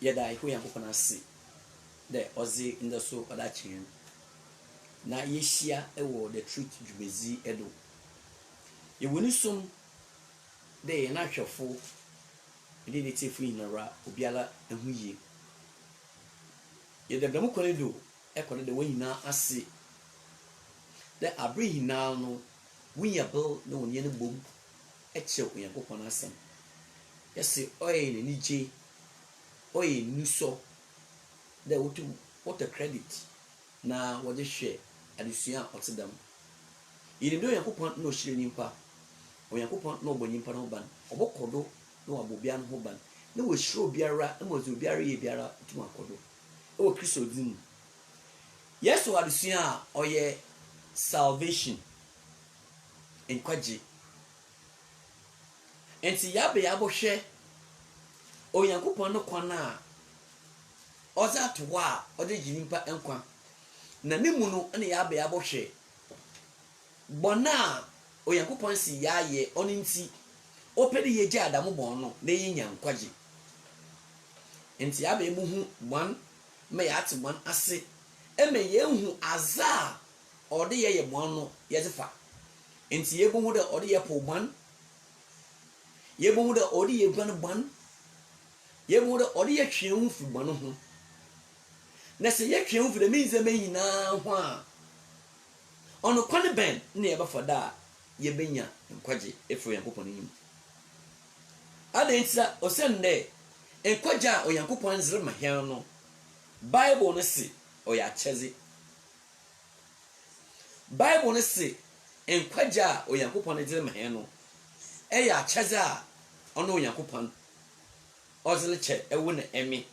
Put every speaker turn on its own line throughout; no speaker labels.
yɛda ɛho Nyankopɔn ase dɛ ɔze ndɛ so ɔdakyerɛ na yɛhyia ɛwɔ the truth dwumezi ɛdo yɛwɔ ni som dɛ yɛn ahwɛfo ɛde ne tefo nyinara obiara ɛho yie yɛdɛdɛm kɔne do ɛkɔne de wɔn nyinaa ase dɛ abere nyinaa no wonya bel na wɔn yɛn bom ɛkyerɛ Onyankopɔn asɛm yɛse ɔyɛ n'ani gye ɔyɛ nusɔ dɛ wotu credit na wɔde hwɛ adesua a ɔte dam yɛnim dɛ Onyankopɔn na ɔhyerɛ nipa Onyankopɔn na ɔbɔ nipa no ho ban ɔbɔkɔdo na wabɔ obiara no ho ban na wɔhyerɛ obiara na wɔdze obiara yɛ biara tum akɔdo ɛwɔ Kristo din mu yɛso adesua a ɔyɛ salvation nkwagye enti yɛabɔhwɛ Onyankopɔn no kwan a ɔdze ato hɔ a ɔde gye nipa nkwa na ne mu no na yɛabɔhwɛ bɔna a Onyankopɔn si yɛayɛ ɔno nti ɔpɛ de yɛgye Adamu bɔn no na yɛnya nkwagye enti yɛabɛmu hu bɔn ma yɛate bɔn ase ɛma yɛhu aza a ɔde yɛyɛ bɔn no yɛdze fa enti yɛbɛhu dɛ ɔde yɛpo bɔn yɛbɛhu dɛ ɔde yɛguan bɔn yɛbɛhu dɛ ɔde yɛtwe ho fi bɔn ho na sɛ yɛtwe ho fi dɛ menzɛma nyinaa ho a ɔno kwan bɛn na yɛbɛfa da a yɛbɛnya nkwagye ɛfiri Onyankopɔn anim adɛntia ɔsɛn dɛ nkwagye a Onyankopɔn zere ma hɛn no Bible no se ɔyɛ akyɛdze Bible no se nkwagye a Onyankopɔn zere ma hɛn no ɛyɛ akyɛdze a ɔno Onyankopɔn ɔzere kyɛ ɛwo na ɛme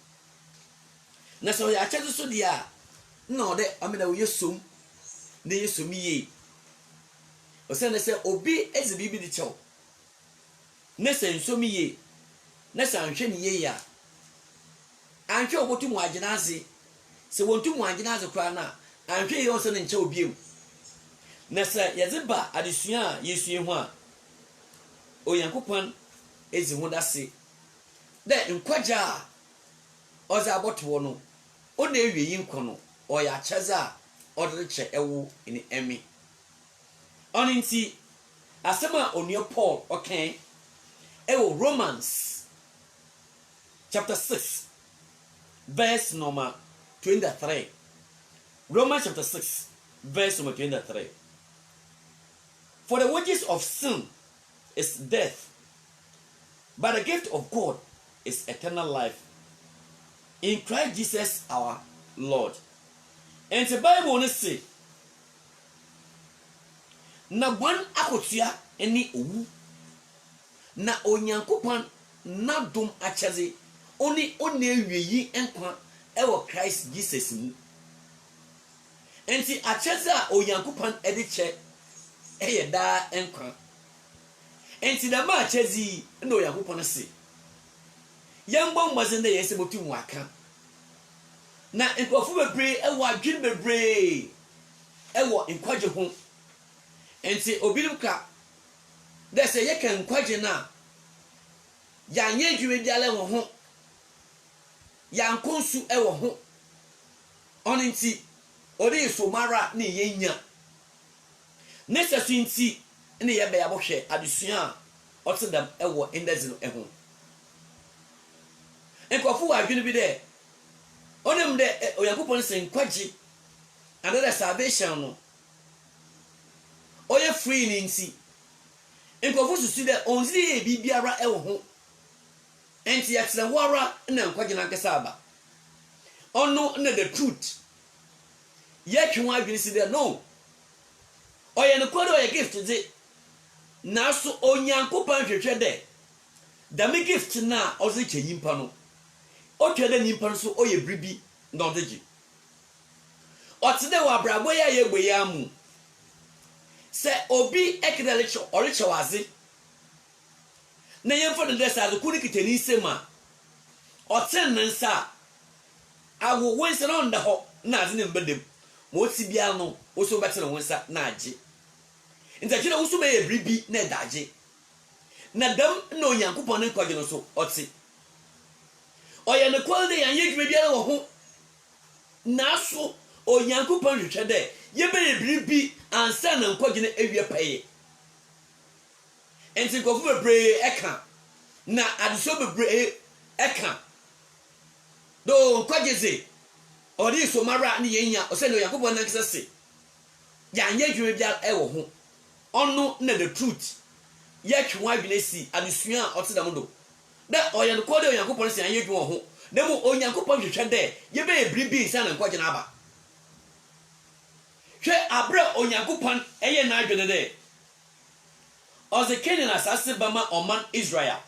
na sɛ ɔyɛ akyɛdze so deɛ a na ɔde amena ɔyɛ som na yɛ som yie ɔsɛn sɛ obi eze bibi di kyɛw na sɛ nsom yie na sɛ anhwɛ ne yie a anhwɛ obotu mu agyina ase sɛ wontu mu agyina ase koraa na anhwɛ yie ɔsɛ ne nkyɛ obiem na sɛ yɛdze ba adesua a yɛsua ho a Onyankopɔn ezi ho dase dɛ nkwagye a ɔdze abɔtoɔ no ɔna ewie yi nkɔ no ɔyɛ akyɛdze a ɔde kyɛ ɛwo ne ɛme ɔno nti asɛm a onua Paul ɔkan ɛwɔ Romans chapter 6 verse number 23 Romans chapter 6 verse number 23 for the wages of sin is death but the gift of God is eternal life in Christ Jesus our Lord. And the Bible say na bɔn akotua ɛne owu na Onyankopɔn na dom akyɛdze oni awie nkwa ɛwɔ Christ Jesus mu enti akyɛdze a Onyankopɔn ɛde kyɛ ɛyɛ daa nkwa enti da ma akyɛdze na Onyankopɔn se yɛmbɔ mmɔdze na yɛsɛ botu mu aka na nkɔfo bebree ɛwɔ adwene bebree ɛwɔ nkwagye ho enti obinim ka dɛ sɛ yɛka nkwagye na yɛanyɛ adwuma biara wɔ ho yɛankɔ nsu ɛwɔ ho ɔno nti ɔde yɛsomara ne yɛnya ne sɛ so nti ne yɛbɛyɛ abɔhwɛ adesua a ɔte dam ɛwɔ ndɛdze no ɛho nkɔfo wɔ adwene bi dɛ ɔnem dɛ Onyankopɔn sɛ nkwagye ade dɛ salvation no ɔyɛ free ne nti nkɔfo susu dɛ ɔnzi yɛ biribiara ɛwɔ ho enti yɛtena hɔ ara na nkwagye no ankasa aba ɔno na the truth yɛtwe ho adwene si dɛ no ɔyɛ nokorɛ dɛ ɔyɛ gift dze nanso Onyankopɔn hwehwɛ dɛ dame gift na ɔdze kyɛ nyimpa no ɔtwa dɛ nyimpa no so ɔyɛ biribi na ɔdze gye ɔte dɛ wɔ abrabɔ yɛ a yɛbɔ yɛ amu sɛ obi ekele ɔrekyɛ waze na yɛmfa no dɛ sɛ adeko no kita ne nsɛm a ɔten ne nsa a awo wo nsa na ɔnda hɔ na adze ne mbɛdam ma ɔsi bia no wo so bɛte ne wo nsa na agye ntakyerɛ wo so bɛyɛ biribi na ɛda agye na dam na Onyankopɔn ne nkɔgye no so ɔte ɔyɛ ne quality and yɛ dwuma biara wɔ ho naso onyankopɔn hwehwɛ dɛ yɛbɛyɛ biribi ansa na nkwagye no awie pɛyɛ enti nkɔfo bebree ɛka na adesuo bebree ɛka do nkwagye ze ɔde somara ne yɛnya ɔsɛ ne onyankopɔn nankasa se yɛanyɛ dwuma biara ɛwɔ ho ɔno na the truth yɛtwe ho adwene si adesua a ɔte dam do dɛ ɔyɛ no kɔɔ dɛ onyankopɔn se anyɛ dwuma wɔ ho na mu onyankopɔn hwehwɛ dɛ yɛbɛyɛ biribi nsa na nkwagye no aba hwɛ abrɛ onyankopɔn ɛyɛ n'adwene dɛ ɔse Canaan asase bama ɔman Israel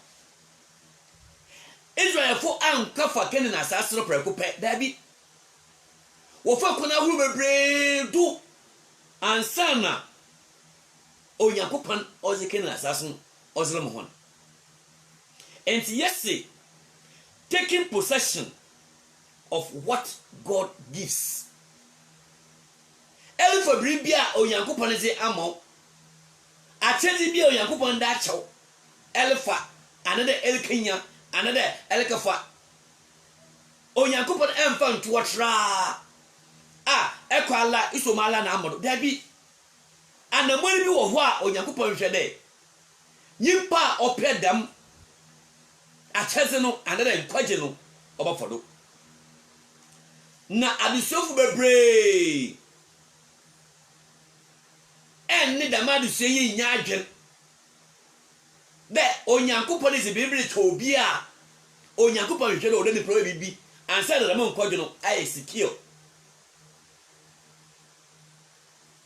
Israelfo ankafa Canaan asase no prɛko pɛ daabi wɔfa kwana ahorow bebree do ansa na onyankopɔn ɔse Canaan asase no ɔsere mo ho enti yɛse taking possession of what God gives elfa biribi a onyankopɔn se amɔ akyɛde bi a onyankopɔn da akyɛw elfa another elkenya another elkafa onyankopɔn emfa ntoɔ tra a ekwala isomala na amodo dabi anamoni bi wɔ hɔ a onyankopɔn hwɛ dɛ nyimpa a ɔpɛ dam akyɛze no another nkwagye no ɔbɛfɔdo na adesuafo bebree ɛnne dam adesua yi nya adwen dɛ onyankopɔn is bibiri to obi a onyankopɔn hwɛ dɛ ɔde ne pro bibi ansa na dam nkwagye no ayɛ secure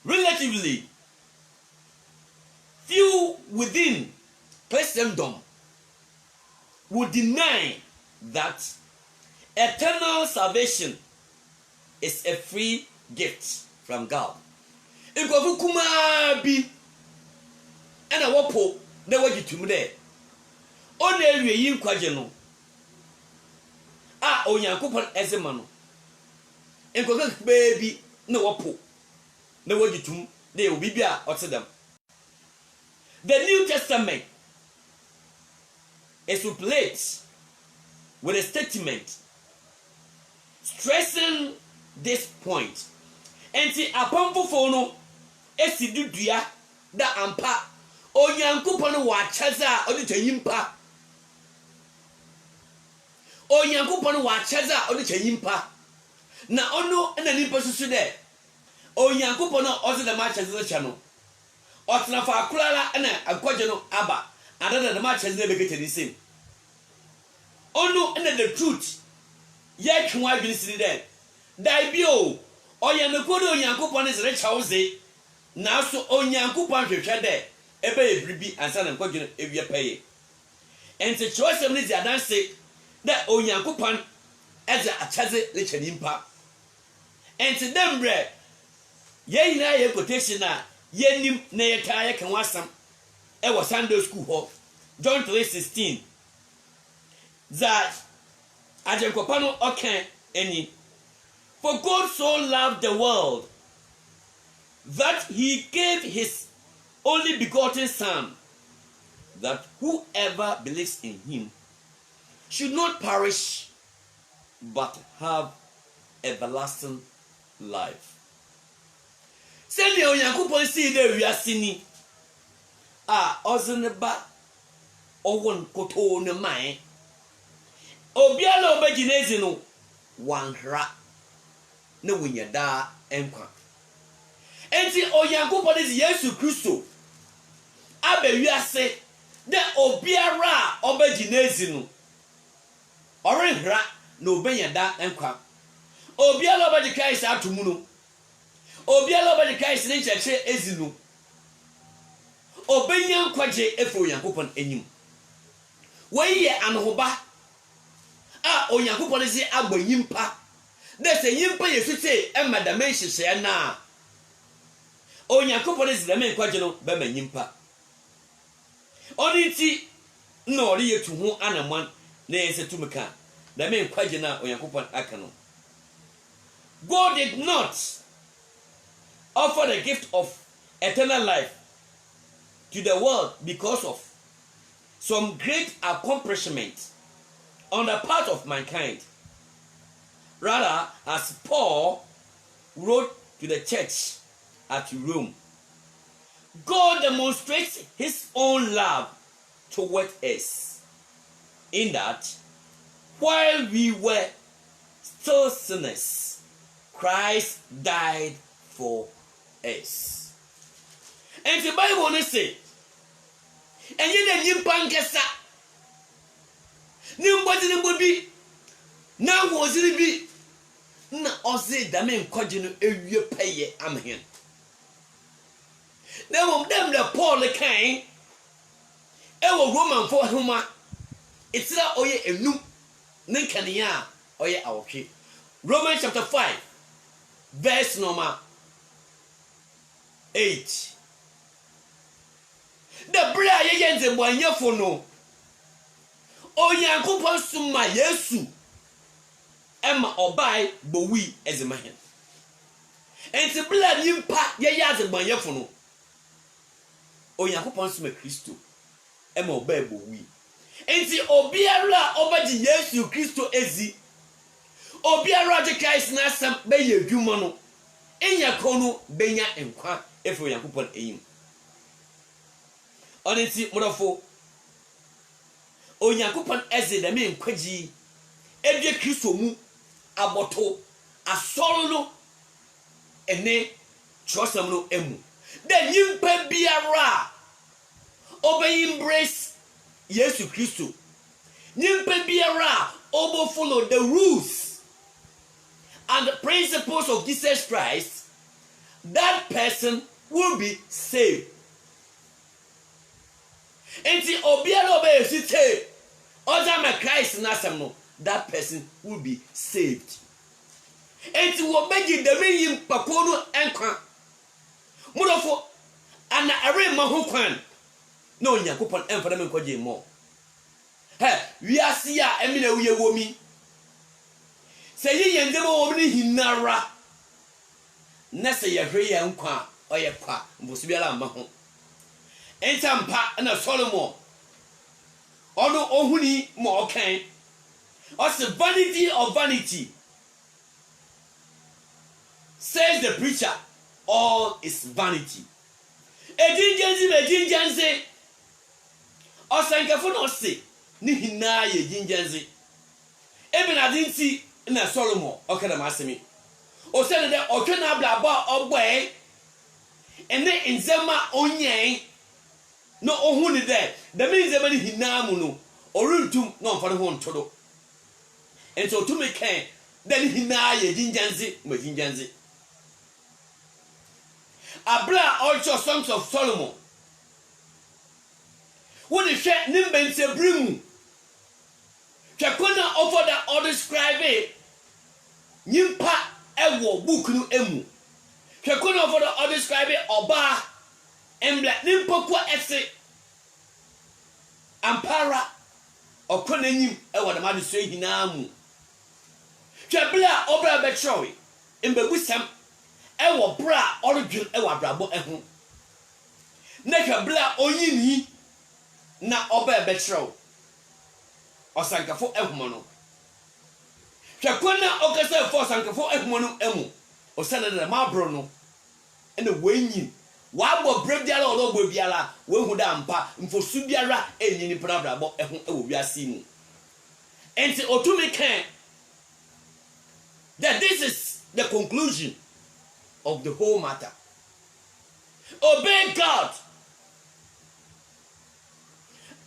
relatively few within Christendom would deny that eternal salvation is a free gift from God. Nkofu kuma bi ana wopo na wagitum de o na ewie yi nkwagye no a onyankopon ezema no nkofu beebi na wopo na wagitum de obi bi a otedam. The New Testament is replete with a statement stressing this point. Enti apamfofo no esi dudua da ampa onyankopon wa chaza odi tanyimpa onyankopon wa chaza odi tanyimpa na ono na nimpa susu de onyankopon odi da ma chaza cha no otena fa akulala na akwaje no aba adada da ma chaza be ketani sim ono na the truth ye twa adwene sini de dai bio oye me kodo onyankopon is recha woze na so onyankopon hwehwe de ebe ebribi ansa na nkwadwe no ewie paye enti chosem ne dia danse de onyankopon eze achaze le chanimpa enti dembre ye yina ye quotation na ye nim na ye taye kan wasam e wo Sunday school ho John 3:16 that ajenkopa no okan eni for God so loved the world that he gave his only begotten son that whoever believes in him should not perish but have everlasting life. Send the onyankopon see the wiasini ozeneba owon koto ne man obiala obaginezi no wanhra na wunyada enkwa enti onyankopon is Yesu Kristo abewiase de obiara obaginezi no orenhra na obanyada enkwa obiala obagikai sa atomu no obiala obagikai se ncheche ezinu obanya nkwaje efo onyankopon enyim waye anohoba a onyankopon ze agbanyimpa de se yimpa yesu te emadame hyehyɛ na onyankopon ze dame nkwaje no be manyimpa oniti na ori yetu ho anamwan na yese tumika dame nkwaje na onyankopon aka no. God did not offer the gift of eternal life to the world because of some great accomplishment on the part of mankind. Rather, as Paul wrote to the church at Rome, God demonstrates his own love toward us in that while we were still sinners, Christ died for us. And the Bible says, and yet the Nimpankasa Nimbody now was it be na ose dame nkwaje ewie peye amhen. Now them the Paul kan e wo Roman for homa itira oye enum ne kania oye awotwe. Romans chapter 5 verse number 8. The bra ye nze boanyefo no Onyankopon suma Yesu Emma obai bowi ezemahen. Enti bla nimpa ye yaze banyefo no Onyankopon suma Kristo Emma obai bowi. Enti obiara obaji Yesu Kristo ezi obiara de Christ na asem be ye dwuma no enya kono benya enkwa efe Onyankopon eyim. Onenti modafo Onyankopon eze da me nkwaji edwe Kristo mu aboto asoro no ene trosam no emu da nyimpa biara obey embrace Yesu Kristo nyimpa biara obo follow the rules and the principles of Jesus Christ, that person will be saved. Enti obiara obey site other Christ nasam no, that person will be saved. Enti wo begi de meyim pakono enkwa mudofo ana are ma ho kwan na Onyankopon emfana me nkwaje mo wiase a emina wuye womi se yiyende bo woni hinara na se yehwe ye nkwa oye kwa mbusu biara ma ho entampa na Solomon ono ohuni mo okan os the vanity of vanity, says the preacher, all is vanity. Ejinjanze osankafo no se ni hina ye jinjanze eben adinti na Solomon okada masemi o said that okena blaba ogbe ene nzema onyen no ohuni there the means nzema ni hina mu no oruntum no mfane ho ntodo ento to me kan then hina ye jinjanze ma jinjanze abla also songs of Solomon when you share nimbense brimu twakona over the or describe it nyimpa ewo book no emu twakona over the or describe it oba embla nimpa kwa ese ampara okona nyim ewo da madu so hina mu twabla obra betrowe embegusam ewo bra orudwin ewo abrabo ehu na twabla onyini na oba betrowe osankafo ehumo no twakona okasa fo osankafo ehumo no emu osana da mabro no ene wenyin wabo brebiala ologbo biala wehu da mpa mfosu biara enyini prabrabo ehu ewo wiase mu enti otumi kan that this is the conclusion of the whole matter. Obey God.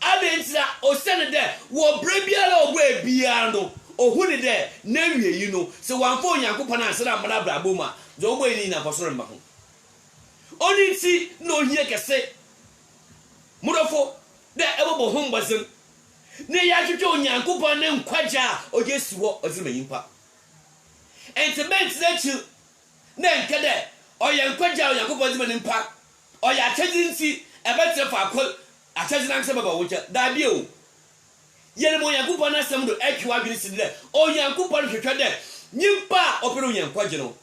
Adentra osene de wo brebiala ogwe bia no ohuni de na wie yi no se wanfo Onyankopon ansera mara brabo ma zo ogbo ni na fosoro mba ho oni ti no hie kese mudofo de ebobo ho mbazem ne ya twetwe Onyankopon ne nkwaja ogesi wo ozima yimpa entiment nachi na nkede oye nkwaja Onyankopon ozima nimpa oye atagin ti ebetre fa akol atagin anse baba wocha da bi o yele mo Onyankopon na sem do etwa adwene si de Onyankopon hwetwa de nyimpa opere Onyankwaje no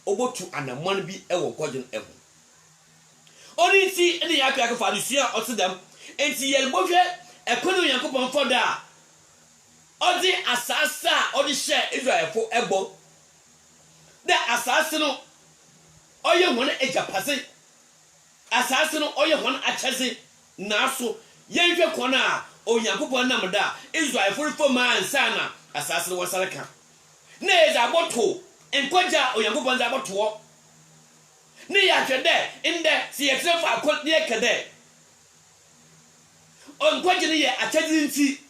obotu anamon bi ewo nkwaje no eho oni ti ene yakwa ka fa dusua otedam enti yele bohwe ekono Onyankopon foda odi asasa odi share Israelfo ebo de asase no oye hon ejapase asase no oye hon achese naso yenhwe kona a onyankopon namda Israelfo fo man sana asase no wasareka na eza boto enkwaja onyankopon za boto ni ya hwede inde si yetrefo akon ne kede onkwaje ne ye achese nti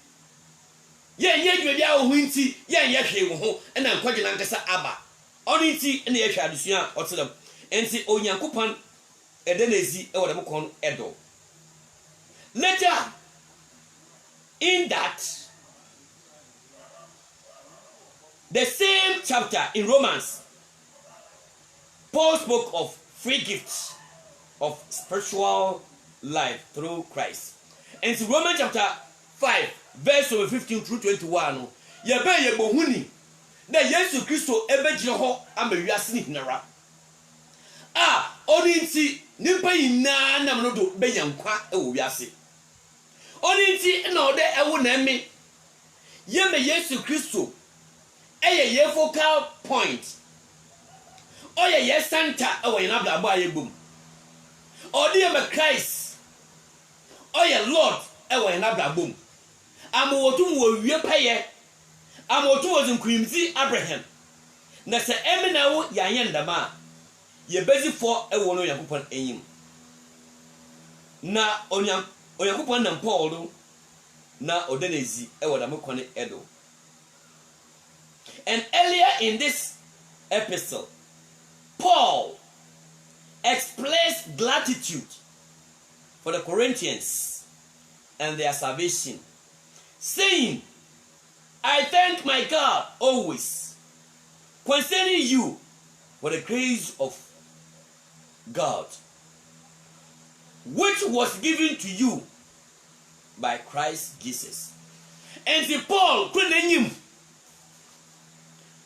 ye dwede a ho nti ye hwe wo ho na nkwaje na nkasa aba oni nti na ye hwa adusua otelem enti onyankopon edenezi e wode mkon edo later in that the same chapter in Romans, Paul spoke of free gifts of spiritual life through Christ. And in Romans chapter 5 verse 15 through 21 ye bohuni na Yesu Kristo ebegire ho amawiase ni hinara oni nti nimpa yina nam no do beyankwa e wo wiase oni nti na ode ewo na eme ye me Yesu Kristo eye ye focal point oye ye center e wo ina bla ba ye bum odi me Christ oye Lord e wo ina bla bum amowotum wo wie paye amowotum wo zinkwimzi Abraham na se eme na wo yanye ndama ye bezi for e wo no yakopon enyim na oyakopon na Paul do na odenezi e wo da mekone edo. And earlier in this epistle, Paul expressed gratitude for the Corinthians and their salvation, saying, I thank my God always concerning you for the grace of God, which was given to you by Christ Jesus. And the Paul couldn't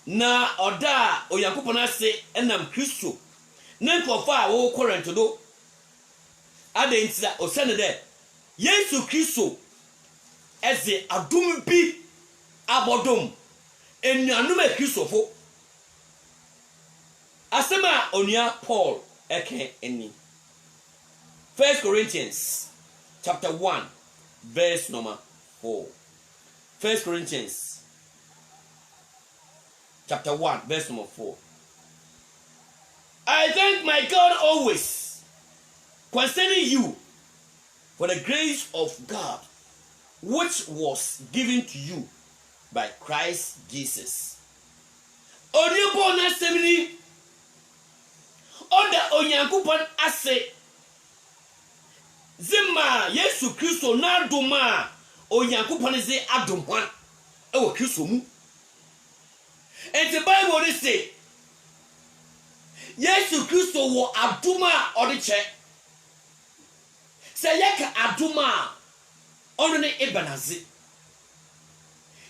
na oda oyankopon ase enam Kristo na nkofa a wo Corinth do adentira osene de Yesu Kristo eze adum bi abodom enuanum a Kristofo asema onua Paul eke eni 1 Corinthians chapter 1 verse number 4. 1 Corinthians chapter 1 verse number 4. I thank my God always concerning you for the grace of God which was given to you by Christ Jesus. Onipo na semini oda onyankopon ase zima Yesu Kristo na doma onyankopon ze adomwan e wo Kristo mu. And the Bible say Yesu Kristo wo aduma odiche say yeka aduma onu ne ebanazi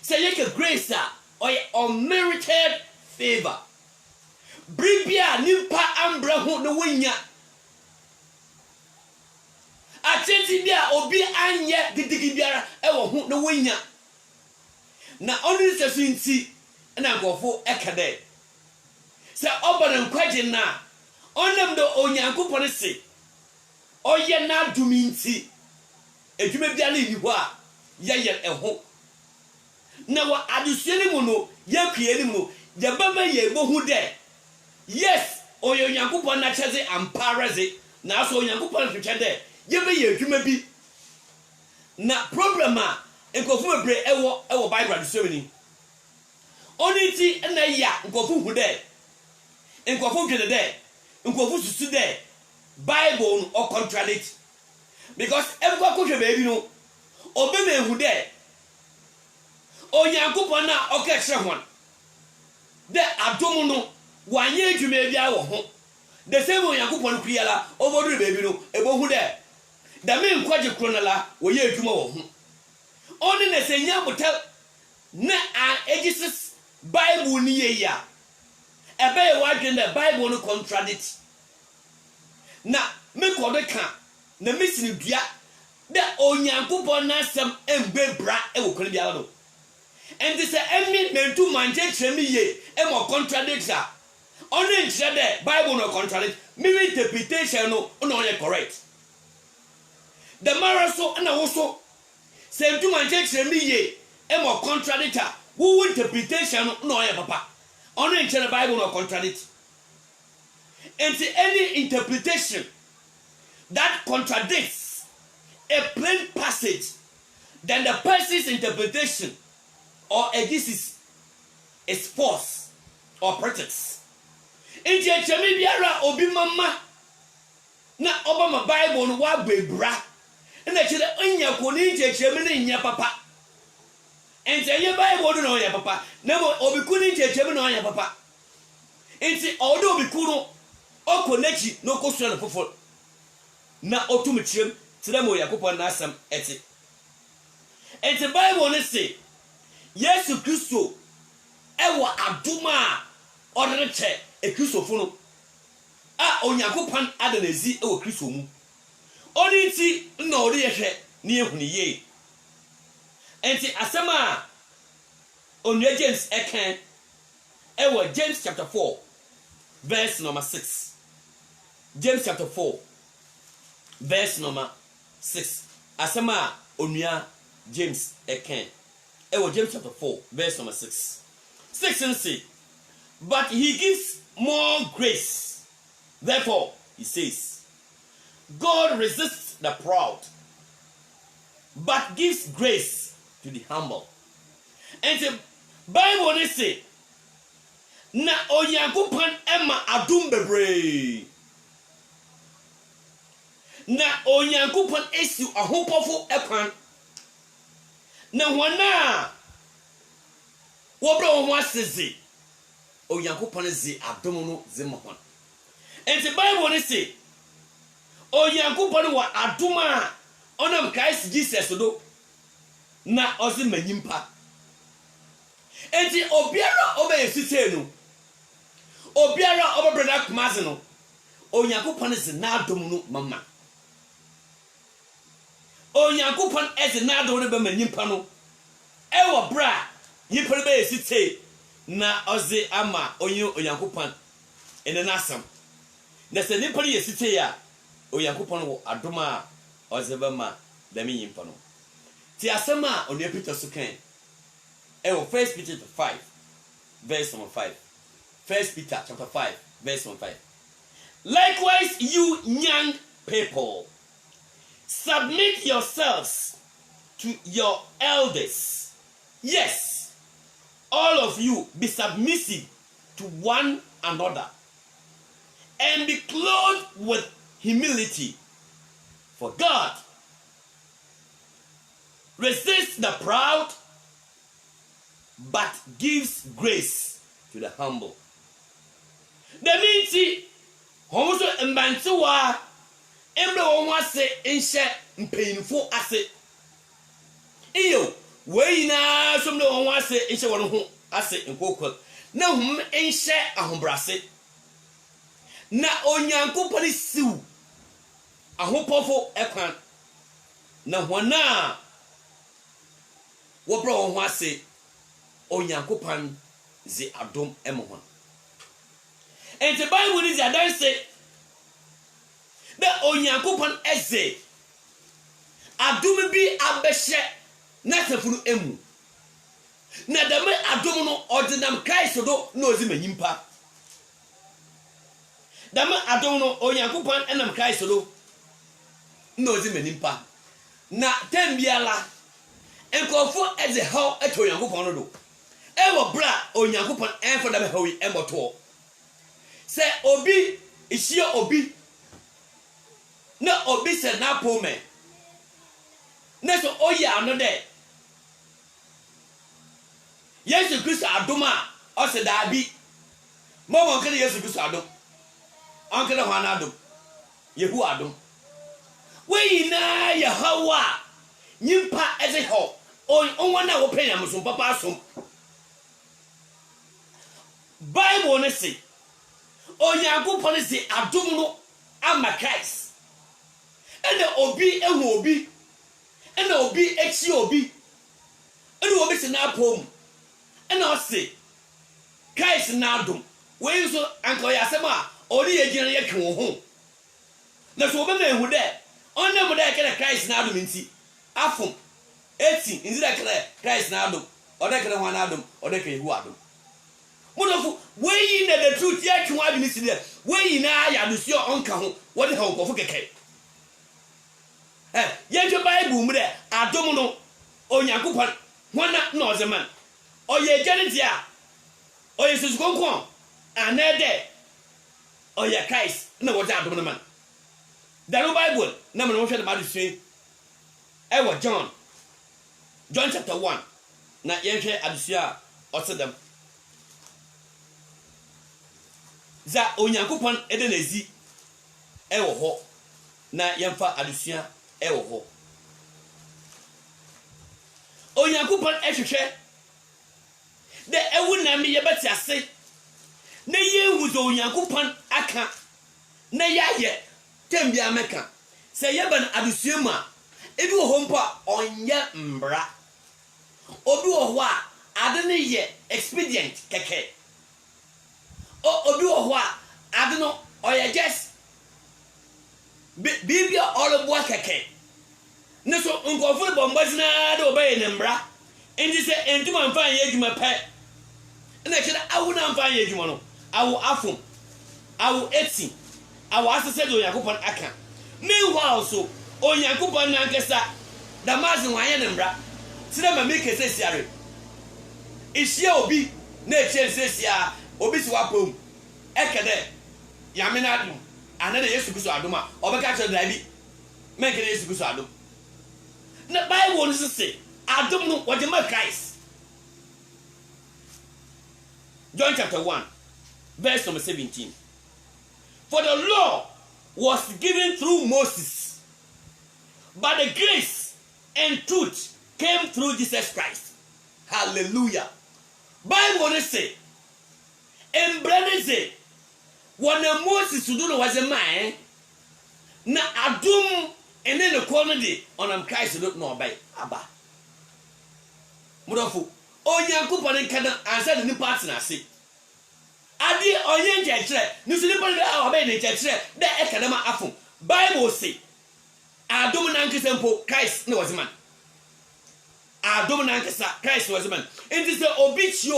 say yeka grace or unmerited favor bribia nimpa ambra ho ne wonya atenti bia obi anye gidigidi biara e wo ho ne wonya na onu se sunti na gofo ekade se obadan kwaje na onam do onyankopon se oye na duminti edwuma bia na ni ho a ye eho na wa adusua ni mu no yakue ni mu ye bama ye bohu de yes oye onyankopon na cheze ampareze na so onyankopon hwehwe de ye be ye edwuma bi na problem a enkofo mebre ewo Bible adusua ni oniti na ya nkofu hu de nkofu dwede de nkofu susu de Bible no o contradict because every kwahwe be bi no obe me hu de onyankopon na o ka kire hon de adom no wanye adwuma bia wo ho the same onyankopon kuyala obodu be bi no ebo hu de da me nkwaje kronala wo ye adwuma wo ho oni na senya motel na a egisis Bible ni ye ya ebe ye wadwen the Bible no contradict na me kode ka na mesini dua de onyankopon na asem embebra e wo kone biara no And this emi mentu manje chemi ye emo contradictor. Only the Bible no contradict. Me interpretation no correct. The maraso and also same to manje chemi ye emo contradictor. Who interpretation no papa. Only the Bible no contradict. And any interpretation that contradicts a plain passage, then the person's interpretation or exegesis is false or pretext. Inti echemi biara obi mama na obama Bible no wa bebra na chire onya ko ni inti echemi ni nya papa. Inti ye Bible no ya papa na obi ku ni inti echemi no ya papa. Inti odo obi ku no okonechi no ko so na fofo na otumchiem tire mo yakopon na asam eti. Inti Bible no say Yesu Kristo ewa aduma odreche ekristo no a onyankopon adanezi ewo kristo mu oni ti na ode yehwe ne ehuni ye enti asema onua James eken ewo James chapter 4 verse number 6. James chapter 4 verse number 6 asema onua James eken ewo James chapter 4 verse number 6 and say, but he gives more grace. Therefore, he says, God resists the proud, but gives grace to the humble. And the Bible say, na onyankopon ema adum bebre. Na onyankopon esi ahopofo ekwan. Na wana wobro ho aseze onyankopon zi adom no zimhon. And the Bible say onyankopon wa adom a onam Christ Jesus do na ozimanyimpa. Enti obiara obeyesite no obiara obebrada kumaze no onyankopon zi na adom no mama. Onyankopon ezi na adom no be manyimpa no ewo bra yipere beyesite na ozi ama onyankopon ene nasam. Na se nipere yesite ya onyankopon wo adom a ozi be ma dami yimpa no. Ti asema onua Peter so kan ewo 1 Peter 5 verse number 5. 1 Peter chapter 5 verse number 5. Likewise you young people, submit yourselves to your elders. Yes, all of you be submissive to one another and be clothed with humility. For God resists the proud but gives grace to the humble. The means homoso mbantewa emre won ase nhye mpanyinfo ase. Iyo we na somle won ase nhye won ho ase nkokwa na hum nhye ahobrase. Na onyankopon siw ahopofo ekwan na hona wobro won ho ase onyankopon zi adom emohon. And the Bible is that say that onyankopon eze adom bi abehye na safunu emu na dame adom no ordinam Christ do na ozi manyimpa. Dame adom no onyankopon enam Christ do na ozi manyimpa na tembiala enkofo eze how eto onyankopon no do ewo bra onyankopon enfo dame hawi emboto. Se obi ishia obi na obi se na pome na so oya no de Yesu Kristo adoma o se da bi mo mo kele Yesu Kristo adom on kele hwana adom Yehu adom we na Yehowa nyimpa eze ho on wana wo penya muso papa asom. Bible ne say onyankopon zi adom no ama Christ ene obi ehu obi ene obi echi obi ene obi se na apom ɔse Christ na adom we so anka ɔyɛ asɛm a ɔde yɛgyina yɛke wo ho na so obɛma ehu dɛ ɔnna mu dɛ kɛlɛ Christ na adom nti afom eti nzi dɛ kɛlɛ Christ na adom ɔdɛ kɛlɛ ho na adom ɔdɛ kɛlɛ hu adom modofo we na the truth yɛ twe adwene si dɛ we na ya do sio ɔnka ho wɔde ha nkɔfo kɛkɛ yɛntwe Bible mu dɛ adom no Onyankopɔn hona na ɔzeman ɔyɛ gyane dia ɔyɛ susukonkon anɛdɛ ɔyɛ Christ na wɔde adom no man da no Bible na mo hwɛ de ma do sui ɛwɔ John chapter 1 na yɛhwɛ adusua ɔte dɛm za Onyankopɔn ede na ezi ɛwɔ hɔ na yɛmfa adusua ɛwɔ hɔ Onyankopɔn ehwehwɛ de ewu na me yɛbɛte ase na yehu zo Onyankopɔn aka na yɛayɛ tembia meka sɛ yɛba na adusua mu a ebi wɔ hɔ mpo a ɔnyɛ mbra obi wɔ hɔ a ade ne yɛ expedient kɛkɛ obi wɔ hɔ a ade no ɔyɛ just bibia ɔreboa kɛkɛ ne so nkɔfo bɔ mbɔsina de obɛyɛ ne mbra enti sɛ entuma mfa yɛ adwuma pɛ na kyerɛ awu na mfa yɛ adwuma no awu afom awu eti awu asese de Onyankopɔn aka meanwhile so Onyankopɔn na nkesa damase wanyɛ ne mbra sɛ ma me kese siare ihia obi na ekyɛ sesia obi si wapom ekede yame na adom ana de Yesu Kristo adom a obɛka kyerɛ dai bi menkede Yesu Kristo adom na Bible no say adom no wɔde ma Christ John chapter 1 verse number 17 for the law was given through Moses but the grace and truth came through Jesus Christ hallelujah Bible no say embrane say wɔna Moses do no was a man na adom ene ne kɔ no de ɔnam Christ do no ɔbɛn aba modofo Onyankopɔn nka na ansa de nipa atena ase ade ɔyɛ nkyɛkyerɛ ne so nipa a ɔbɛn ne nkyɛkyerɛ da ɛka na ma afom Bible say adom na nkesa mpo Christ ne wɔze man adom na nkesa Christ wɔze man enti sɛ obi chi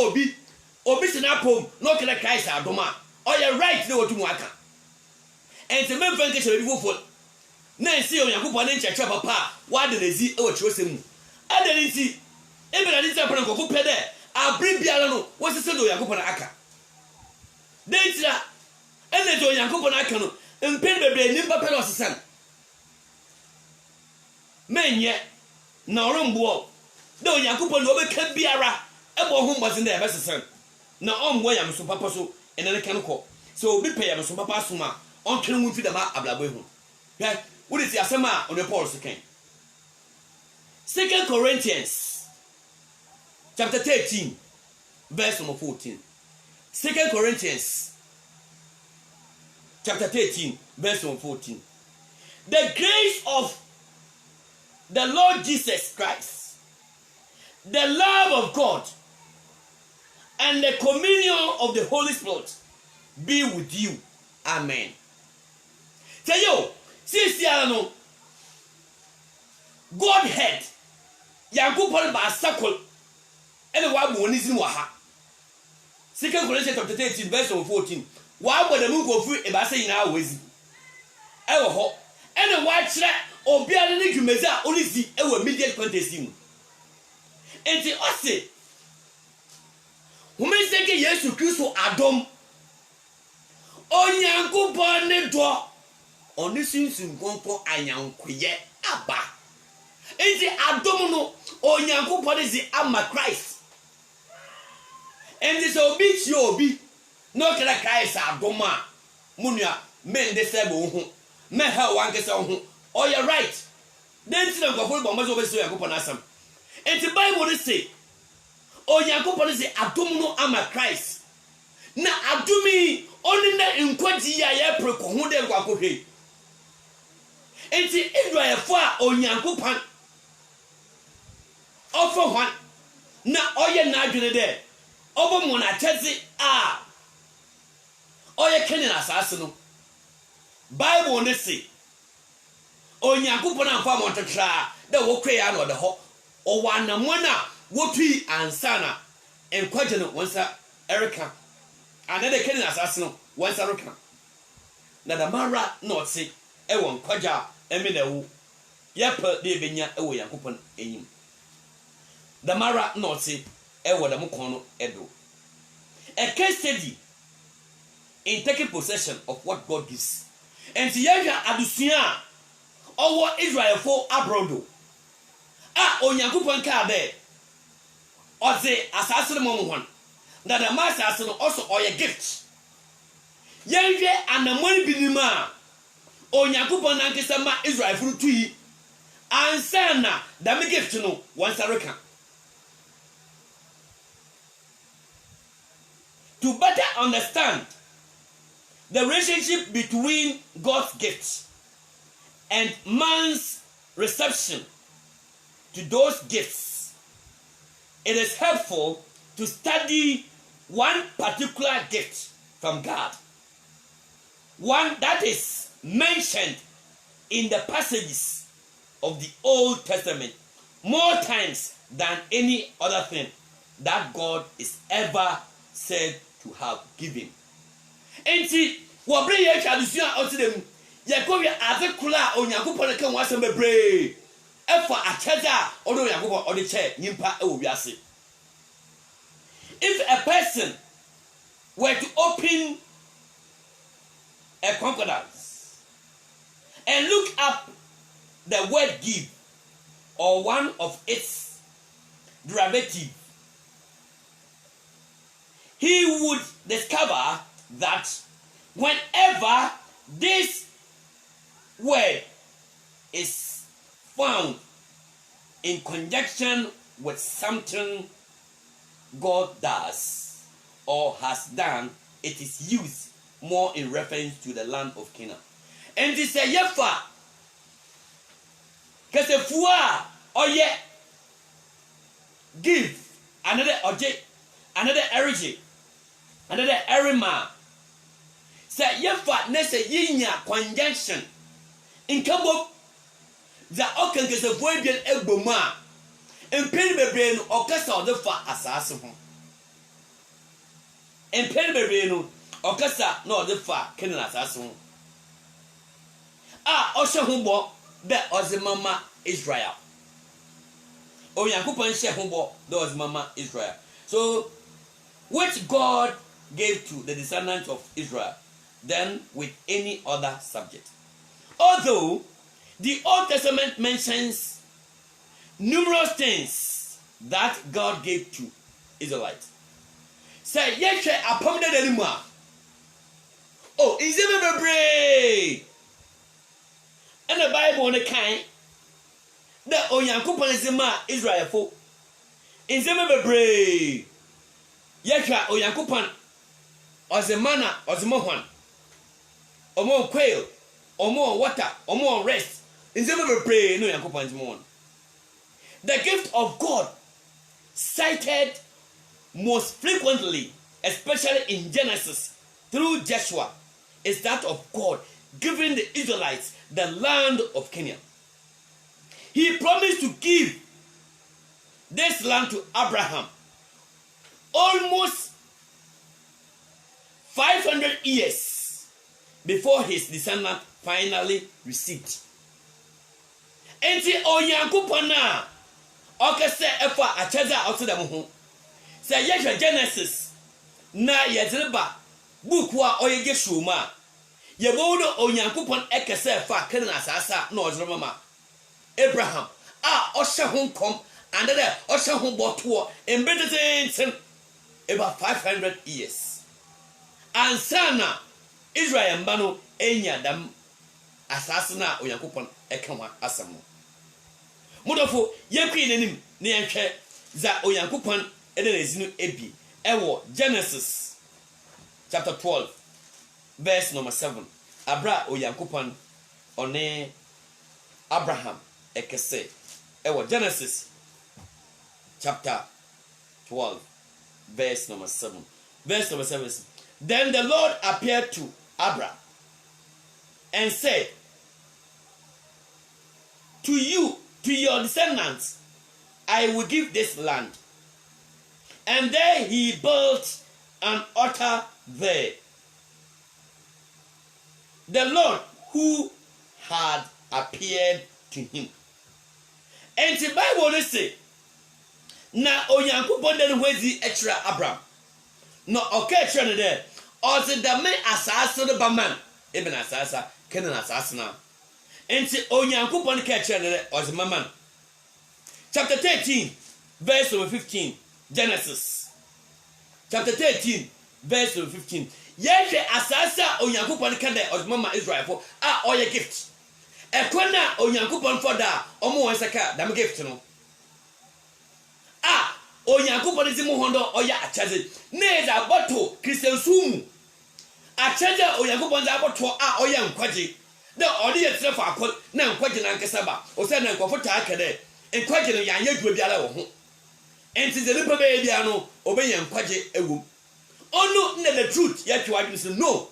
obi se na pom no kele Christ adom a ɔyɛ right na wɔtu mu aka enti memfa nkesa bi fofo na nsi Onyankopɔn ne nkyɛkyerɛ papa a wade lezi ɛwɔ kyerɛsɛm mu adani nti ebira ni sɛ pɔn nkɔfo pɛ dɛ abiri biara no wɔsese de Onyankopɔn aka dentira ɛna de Onyankopɔn aka no mpɛn bebree nimpa pɛ dɛ ɔsesan menye na ɔromboɔ de Onyankopɔn de ɔbɛka biara ɛbɔ ho mbɔsen dɛ ɛbɛsesan na ɔmboɔ yam so papa so ɛna ne kan kɔ so obi pɛ yam so papa so ma ɔntwene mu fi dama ablabo hu hwɛ wodi ti asɛm a ɔne Paul so kan 2 Corinthians chapter 13 verse number 14 2 Corinthians chapter 13 verse number 14 the grace of the Lord Jesus Christ the love of God and the communion of the Holy Spirit be with you amen say yo sisiara no Godhead Yankopɔn ba sakol ene wa bo ni zin wa ha 2 Corinthians chapter 13 verse 14 wa bo da mu kofu e ba se yina awazi e wo ho ene wa kyerɛ obiara ne dwumezi a olisi e wo immediate context mu enti ɔse humiseke Yesu Kristo adom Onyankopɔn ne dɔ ɔne sinsin konko anyankoyɛ aba enti adom no Onyankopɔn zi ama Christ enti so obi chi obi no kra Christ adom a munua men de sebo ho me ha wan kese ho ɔyɛ right denti na nkɔfo bɔ mɔzo bɛsi Onyankopɔn asam enti Bible dey say Onyankopɔn zi adom no ama Christ na adomi oni na nkwaji ya ye preko ho de nkwakohwe enti Israelfo a Onyankopɔn ofo hwan na oye na adwene de obo mo na chezi a oye Canaan asase no Bible ne say onyankopon amfa mo ntetra da wo kwe ya no de ho o wanamona wotui ansana enkwaje no wonsa Erica anade Canaan asase no wonsa roka na da mara no se e won kwaja emi na wu yepa de benya e wo yankopon enyim da mara no se e wo da mokon no edo a case study in taking possession of what God gives. And Yahya Adusia owo Israel for abroad. Onyankopon ka be. Oze asase mo ho. Na the master no also oye gift. Yahya anamoni binima. Onyankopon nankesa ma Israel for tui. Ansana da me gift no once areka. To better understand the relationship between God's gifts and man's reception to those gifts, it is helpful to study one particular gift from God, one that is mentioned in the passages of the Old Testament more times than any other thing that God is ever said to have given. Enti wo bre ye twadusua otidem ye ko wi azekula onyankopon kan wasem bebre efa acheza odo onyankopon ode che nyimpa e wo wiase. If a person were to open a concordance and look up the word give or one of its derivative, he would discover that whenever this word is found in conjunction with something God does or has done, it is used more in reference to the land of Canaan. And this is a yefa kesefua oye give another object, another origin, another erima. Say yefa ne say yinya conjunction in kabo za okan kesefua bien egboma empeni bebre no okasa odefa asase ho empeni bebre no okasa na odefa Canaan asase ho oshe ho bo be ozimama Israel onyankopon she ho bo be ozimama Israel. So which God gave to the descendants of Israel than with any other subject. Although the Old Testament mentions numerous things that God gave to Israelites. Say, yeshe apomde denima. Oh, is it bebre? And the Bible on the kind that onyankopon zema Israel fo. Is it bebre? Yesha onyankopon ozemana ozemohwan. Omo quail, omo water, omo rest. Is it bebre no onyankopon zemon. The gift of God cited most frequently, especially in Genesis through Joshua, is that of God giving the Israelites the land of Canaan. He promised to give this land to Abraham almost 500 years before his descendant finally received. Enti onyankopon na okese efa acheza otedam ho. Say yehwe Genesis na yezeba book wa oyege shoma. Yebo no onyankopon ekese efa Canaan asasa na ozromama Abraham oshe ho nkom and there oshe ho boto embedded about 500 years. And sana Israel mbano enya dam asasa na onyankopon ekenwa asam. Mudofo yekwi nanim ne yenhwe za onyankopon edenezinu ebi ewo Genesis chapter 12 verse number 7. Abra onyankopon one Abraham ekese ewo Genesis chapter 12 verse number 7. Verse number 7 is, then the Lord appeared to Abram and said, to your descendants, I will give this land. And there he built an altar there. The Lord who had appeared to him. And the Bible say, na Onyankopon den hwezi ekra Abraham. No okay ekra ne there. Ozi da me asase no baman. Eben asasa, kenen asase na. And the Onyankopon ka ekra ne there ozi maman. Chapter 13, verse 15. Genesis. Chapter 13, verse 15. Yehwe asase Onyankopon ka there ozi mama Israel for oye gift. Ekwana Onyankopon for da omo wan saka dam gift no. Onyankopon zi mu hondo oya achaze. Neza boto Christian sumu. Achaze Onyankopon za boto oya nkwaje. De odi yetre fa akol na nkwaje na nkesa ba. O se na nkofo ta akade. Nkwaje no yan yadwa biara wo ho. Enti ze nipa be bia no obeyan nkwaje ewum. Onu na the truth yet wadwin say no.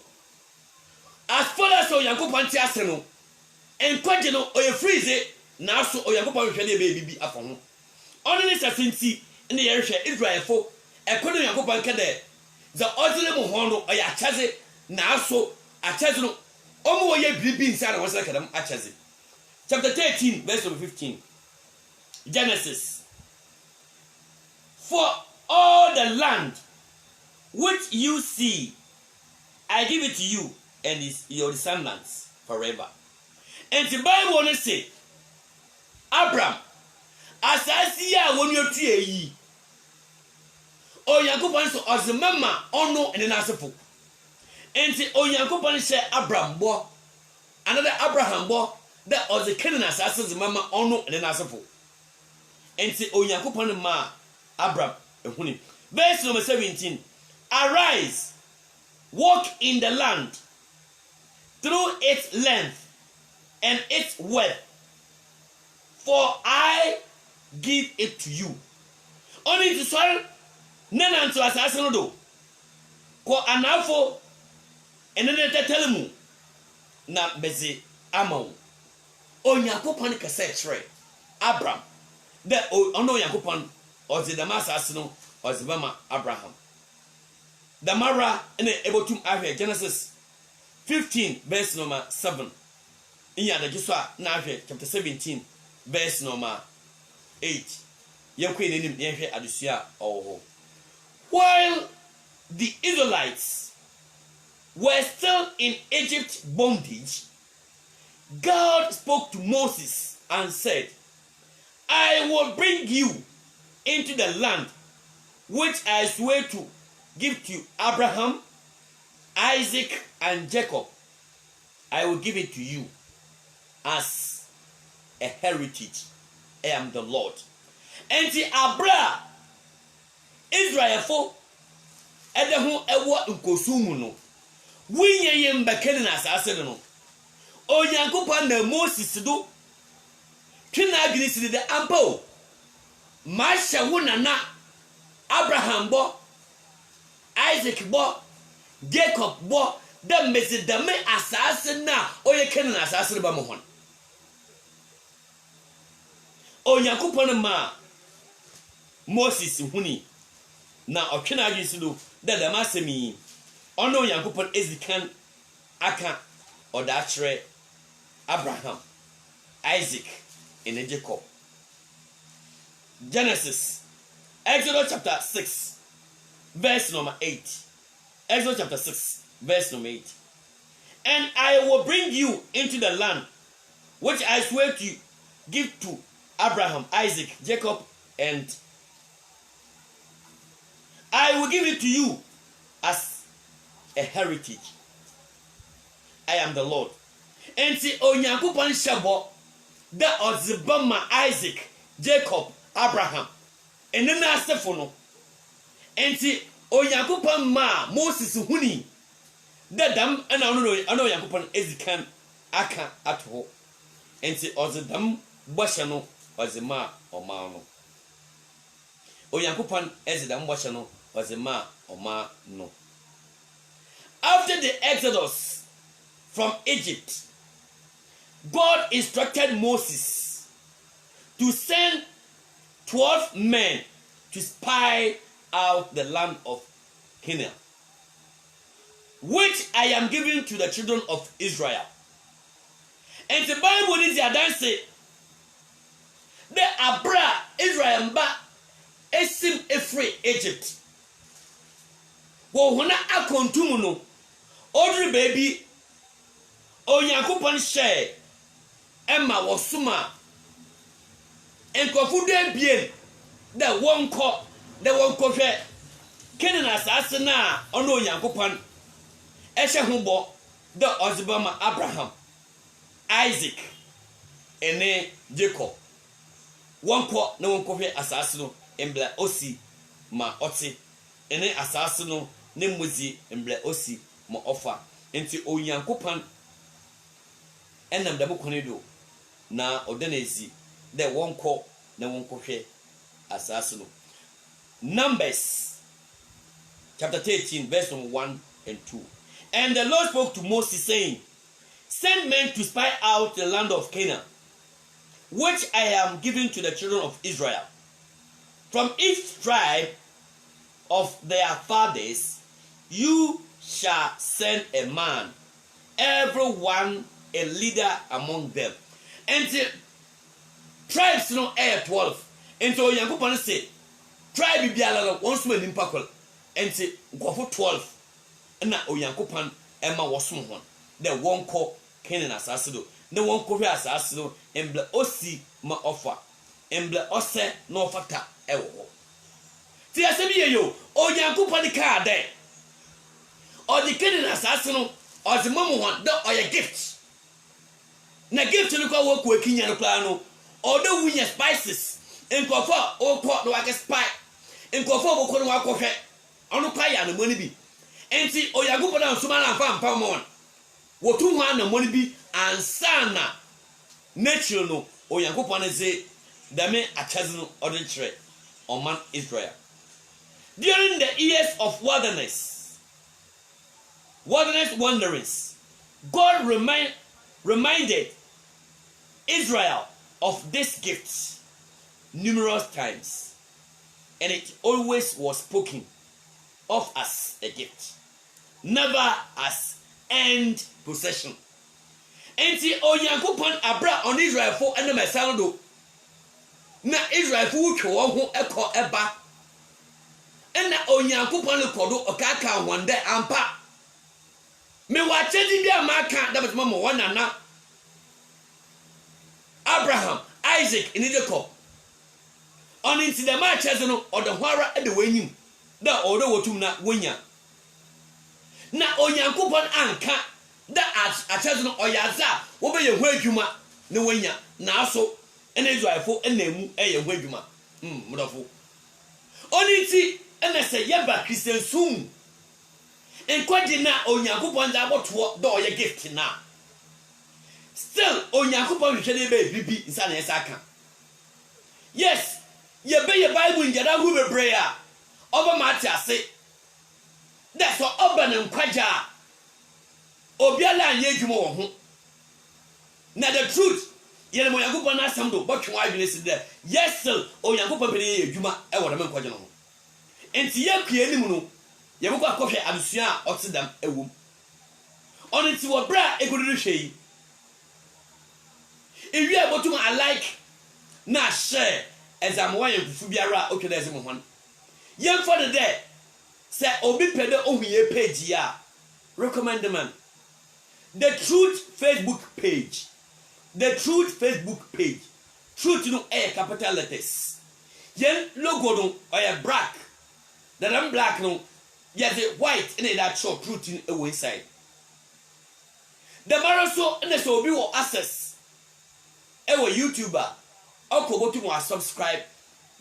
As far as Onyankopon ti ase no, nkwaje no oye freeze na so Onyankopon hwe na be bibi afo ho. Onu ni sasinti ne yerhwe Israel fo ekono Onyankopon ka de za ozile mu ho no oye achaze na so achaze no omo wo ye bibi nsa na wose kadam achaze. Chapter 13 verse 15. Genesis. For all the land which you see, I give it to you and your descendants forever. And the Bible say, Abraham, asasi ya wonu otu eyi. Onyankopon so ozemama ono ene nasefo. Enti Onyankopon she Abraham bo, another Abraham bo, that oze Canaan asase zemama ono ene nasefo. Enti Onyankopon ma Abraham ehuni. Verse number 17. Arise, walk in the land through its length and its width, for I give it to you. Only to soil nana to asase no do. Ko anafo enene tetelemu na bezi amawo. Onyankopon ka say tre Abraham. The ono Onyankopon ozi the masase no ozi bama Abraham. The Mara in the Ebotum Avia Genesis 15 verse number 7. In the Giswa Navia chapter 17 verse number 8. Yanquin in Yankee Adusia or while the Israelites were still in Egypt bondage, God spoke to Moses and said, I will bring you into the land which I swear to give to Abraham, Isaac, and Jacob. I will give it to you as a heritage. I am the Lord. And the Abra Israel for Edehu ewo nkosumu no. Winye ye mbekene na asase no. Onyankopon na Moses do. Twina agirisi de ampo. Masha wona na Abraham bo, Isaac bo, Jacob bo, the mesidame asase na oye Canaan asase ba mo hon. Onyankopon ma Moses huni na otwena agisi do da da masemi ono Onyankopon ezikan aka odachre Abraham, Isaac and Jacob. Genesis, Exodus chapter 6 verse number 8. Exodus chapter 6 verse number 8. And I will bring you into the land which I swear to give to Abraham, Isaac, Jacob, and I will give it to you as a heritage. I am the Lord. And see Onyankopon shabo that ozibama Isaac, Jacob, Abraham. And then asefo no. And see Onyankopon ma Moses huni that dam and ano Onyankopon ezikan aka ato. And see ozidam bosha no ozima o ma no. Onyankopon ezidam bosha no ozema oma no. After the exodus from Egypt, God instructed Moses to send 12 men to spy out the land of Canaan, which I am giving to the children of Israel. And the Bible is say the Abra Israel ba esim efre Egypt. Wo hona akontum no odri baby onyankopon share emma wosuma enkofu de bien the wonko hwe Canaan asase na ono onyankopon ehye ho bo the ozibama Abraham, Isaac, ene Jacob. Wonko na wonko hwe asase no embla osi ma oti ene asase no ne muzi embla osi ma ofa enti onyankopon enam da bokone do na odanezi de wonko na wonko hwe asase no. Numbers chapter 13 verse 1 and 2. And the Lord spoke to Moses saying, send men to spy out the land of Canaan, which I am giving to the children of Israel. From each tribe of their fathers you shall send a man, every one a leader among them. And the tribes no air 12. And so Yankupon say, tribe biala once man in Pakol, and say, go for 12. And now Yankupon Emma was someone. The one call Canaan assassino, no one call assassino, and ble osi ma offer, and ble ose no fata ewo. See, I said, yo, or Yankupon the car there. Or the Canaan assassino, or the mama one, or your gift. Na gift to look at work working in the plano, or the winner spices, and go for all pot like a spy, and go for what walk of it on the pie and the money be. And see, or you go down to man and farm on. What 200 money be and sana natural no, or you go upon a say, the men a chasm or the trade on man Israel. During the years of wilderness wanderings, God reminded Israel of this gift numerous times, and it always was spoken of as a gift, never as end possession. And see, Onyankopon abra on Israel for enemy sound na Israel for wo ho eko eba na Onyankopon kodo okaka wonde ampa me wa chedi bia maka da betuma mo wanana Abraham, Isaac, and Jacob. On into the match as no or the wara at the wenyim. Da order wotum na wenya. Na Onyankopon anka da achazno oyaza wo be ye hwadwuma ne wenya na so ene Israelfo enemu eye hwadwuma mudofo. Oniti ene se yeba Christian sum. Enkwadi na Onyankopon da boto do ye gift na. Still Onyankopon hwehwe be bibi nsa na esaka. Yes, ye be ye Bible njada hu bebre a oba mate ase. That's what oba na nkwaja. Obiala anye adwuma wo ho. Na the truth, ye le Onyankopon na asam do botwe adwene si there. Yes, still Onyankopon be ye adwuma e wo na nkwaja no ho. Enti ye kue ni mu no, ye bokwa akɔhwɛ adusua a ɔtedam ewom. Oniti wo bra egoduru hwei. Ewi abotum I like na share exam one fufu biara o twede ezem ho. Yem for the day say obi pede ohuye page ya recommend man the truth Facebook page. The truth Facebook page. Truth no capital letters. Yen logo no or black. The damn black no yes the white in that show truth in a side. The maraso in the so be will access ewo YouTuber okobotu mo subscribe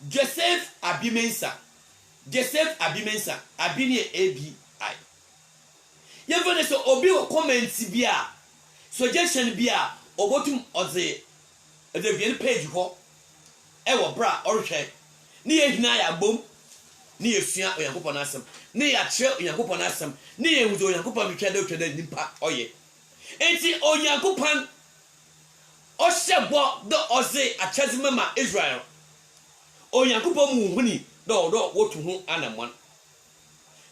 Joseph Abimensa Abini ABI yevone so obi wo comment bia suggestion bia obotum oze the page ho ewo bra orhwe ne yehina ya bom ne yesua Onyankopɔn asɛm ne yɛakyerɛ Onyankopɔn asɛm ne yɛhuzo Onyankopɔn twɛda nipa ɔyɛ enti Onyankopɔn ɔhyɛ bɔ de ɔze akyɛdze mama Israel Onyankopɔn mu huni do wotu ho anamon.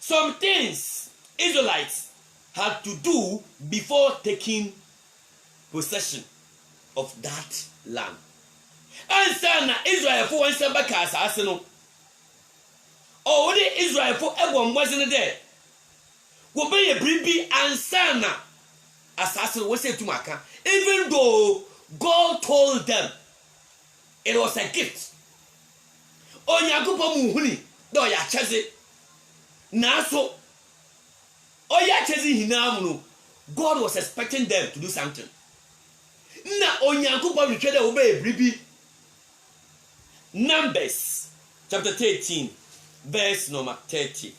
Some things Israelites had to do before taking possession of that land. Ansa na Israel fo wan samba ka asase no. O de Israel fo ebo mwaze ne de. Wo be ye bribi ansa na asase no wose tumaka. Even though God told them it was a gift. Onyankopɔn mu huni do ya kyeze. Na so oya kyeze hina mu no. God was expecting them to do something. Na Onyankopɔn retwe de wo be bribi. Numbers chapter 13 verse number 30.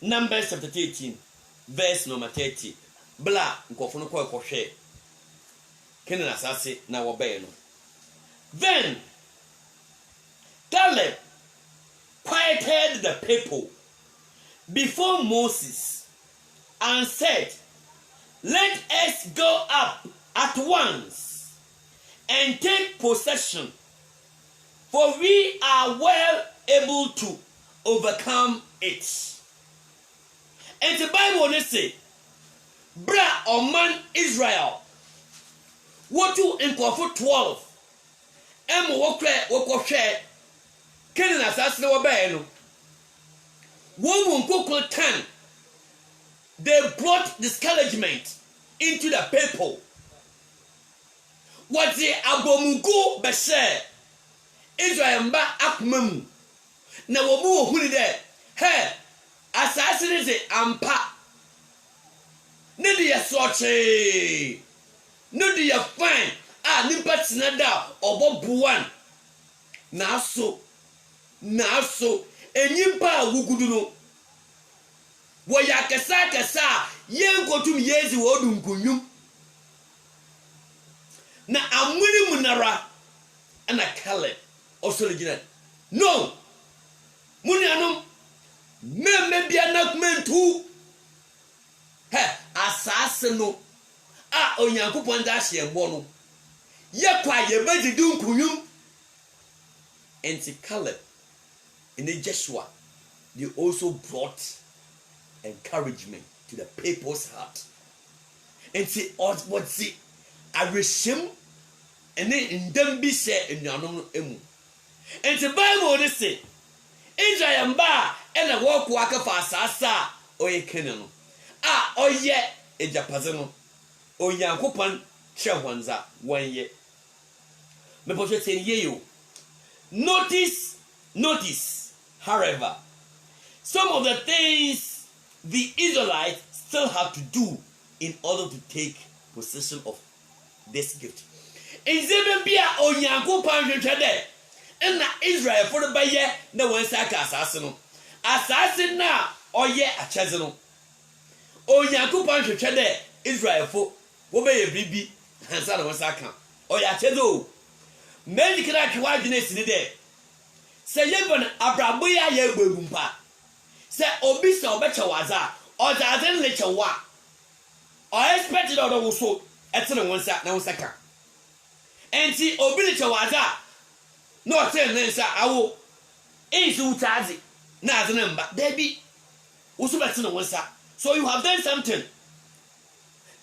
Numbers chapter 13 verse number 30. Bla nkofo no ko hwe. Kenan asase na wo be no. Then Caleb quieted the people before Moses and said, "Let us go up at once and take possession, for we are well able to overcome it." And the Bible says, "Bra oman Israel, wotu nkofo 12, emu wokwe Kenan asase wo be no. Wo nkoko 10. They brought discouragement into the people. What the abomugo be share Israel mba akmamu na wo bu ohuni de he asase ne se ampa ne de yesoche ne de ye fine nimpa tinada obobuwan na so enyimpa wugudu no wo ya kesa yenkotum yezi wo dunkunyum na amuni munara ana Caleb osoligina no muni anom memme bia na kumentu he asase no Onyankopɔn da hye embo no yekwa yebedi dunkunyum enti Caleb and Joshua, they also brought encouragement to the people's heart. And see, what see, I reshim, and then in them be said in your name. And the Bible they say, Israel ba and a walk waka for sasa or a canon. Oh yeah, a Japazano, or Yankopan, Shawanza, 1 year. Me poche say you. Notice. However, some of the things the Israelites still have to do in order to take possession of this gift. In Zebia Onyankopɔn hwehwɛ dɛ na Israel for the baye na wɔnsa ka asase no. Asase na ɔyɛ akyɛze no. Onyankopɔn hwehwɛ dɛ Israel for wo bɛyɛ bribi hansa na wɔnsa ka. Ɔyɛ akyɛze o. Many kra twa adwene sini dɛ se yebon abrabo ya ye gbegumpa se obi se obeche waza ozaze nleche wa o expected odo wo so etene wonsa na wonsa ka enti obi leche waza no ten nsa awo insu utazi na azene mba debi wo so betene wonsa. So you have done something.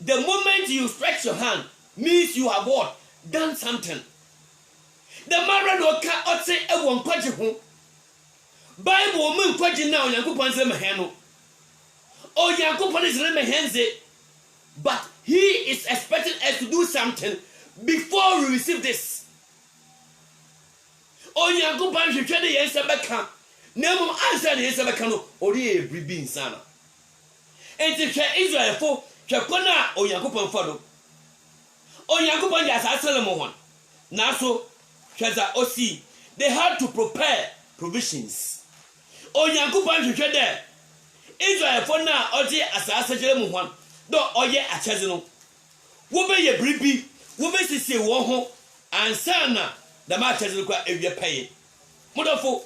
The moment you stretch your hand means you have what? Done something. The mara no ka ote ewo nkwaje ho Bible mu nkwaje na Onyankopɔn se mehen no Onyankopɔn is mehenze, but he is expecting us to do something before we receive this. Onyankopɔn hwehwɛ de yensa beka na mum ansa de yensa beka no ori e bribi insana enti hwɛ Israel fo hwɛ kona Onyankopɔn fa do Onyankopɔn ya asase le mo hon na so Osi, they had to prepare provisions. Onyankopɔn hwehwɛ dɛ Israel for na ɔde asase kyerɛ mu hwan do ɔyɛ akyɛze no wo be ye bribi wo be sisi wo ho ansa na da ma akyɛze no kwa ewie pɛye modofo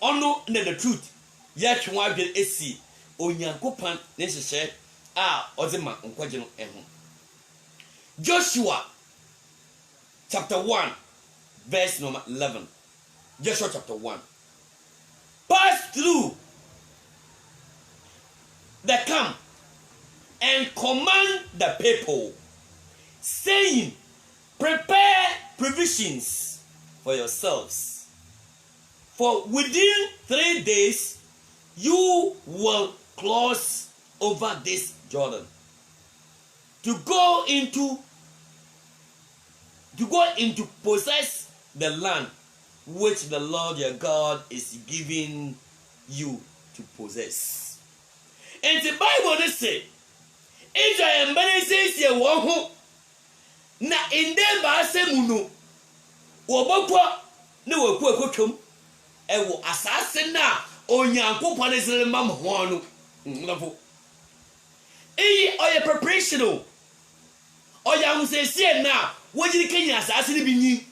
ɔno na the truth yɛtwe wɔn adwene esi onyankopɔn ne hyehyɛ a ɔdze ma nkwagye no ɛho. Joshua chapter 1 verse number 11. Joshua chapter 1. Pass through the camp and command the people, saying, prepare provisions for yourselves, for within 3 days you will cross over this Jordan to go into possess the land which the Lord your God is giving you to possess. And the Bible does say, Israel embraces ye won ho na inde ba asemu no wo bokọ na wo ku ekotwom e wo asase na onyankopon Israel mam ho no ngafo eyi oye preparation o oya husesie na wojiri kenya asase ni binyi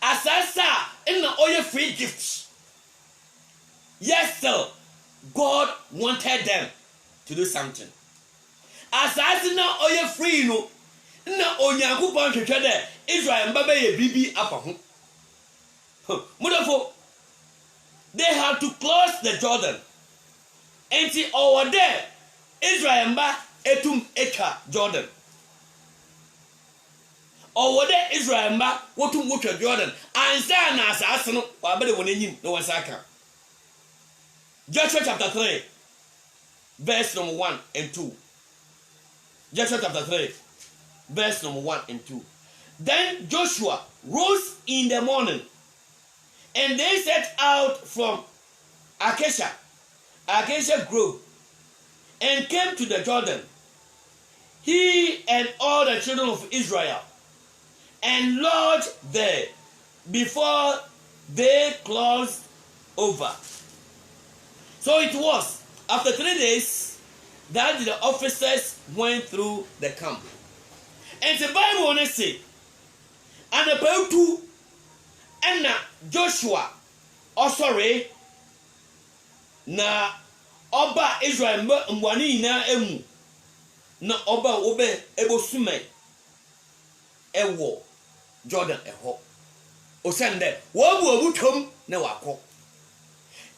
asasa na oye free gift. Yes sir, God wanted them to do something. Asase na oye free no na onyankopon hwehwe de Israel mbaba ye bibi afa ho. Mudafo, they had to cross the Jordan. Enti over there Israel mba etum eka Jordan. Over there Israel mba wotum wotwa Jordan. Ansa na asase no wabede wonanyim no wansaka. Joshua chapter 3 verse number 1 and 2. Joshua chapter 3 verse number 1 and 2. Then Joshua rose in the morning, and they set out from Acacia Grove, and came to the Jordan, he and all the children of Israel, and lodged there before they crossed over. So it was after 3 days that the officers went through the camp. And the Bible says, and about two, and Joshua, na Oba Israel mwani na emu, na Oba obe ebo sume, ewo Jordan eho. Osende, wabu tom na wako.